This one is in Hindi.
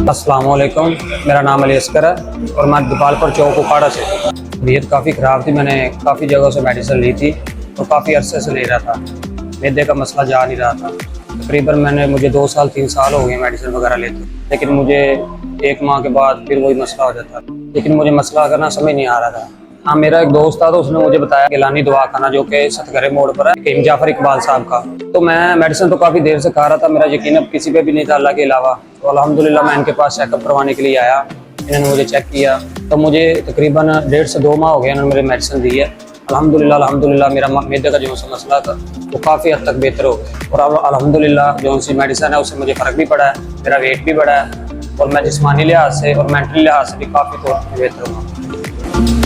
अस्सलाम वालेकुम, मेरा नाम अली अस्कर है और मैं गोपालपुर चौक उकाड़ा से। तबीयत काफ़ी ख़राब थी, मैंने काफ़ी जगहों से मेडिसिन ली थी और काफ़ी अरसे से ले रहा था। मैदे का मसला जा नहीं रहा था। तकरीबन मुझे 2 साल 3 साल हो गए मेडिसिन वगैरह लेते, लेकिन मुझे 1 माह के बाद फिर वही मसला हो जाता। लेकिन मुझे मसला करना समझ नहीं आ रहा था। हाँ, मेरा एक दोस्त था तो उसने मुझे बताया गिलानी दवाखाना जो कि सतगरे मोड़ पर है, कीम जाफर इकबाल साहब का। तो मैं मेडिसिन तो काफ़ी देर से खा रहा था, मेरा यकीन अब किसी पे भी नहीं था अल्लाह के अलावा। तो अल्हम्दुलिल्लाह मैं इनके पास चेकअप करवाने के लिए आया। इन्होंने मुझे चेक किया तो मुझे तकरीबन 1.5 से 2 माह हो गया इन्होंने मेरी मेडिसिन दी है। अल्हम्दुलिल्लाह मेरा मैदे का जो सा मसला था वो काफ़ी हद तक बेहतर हो गया और अब अल्हम्दुलिल्लाह जो सी मेडिसिन है उससे मुझे फ़र्क भी पड़ा है, मेरा वेट भी बढ़ा है और मैं जिस्मानी लिहाज से और मेंटली लिहाज से भी काफ़ी तौर पर बेहतर हुआ।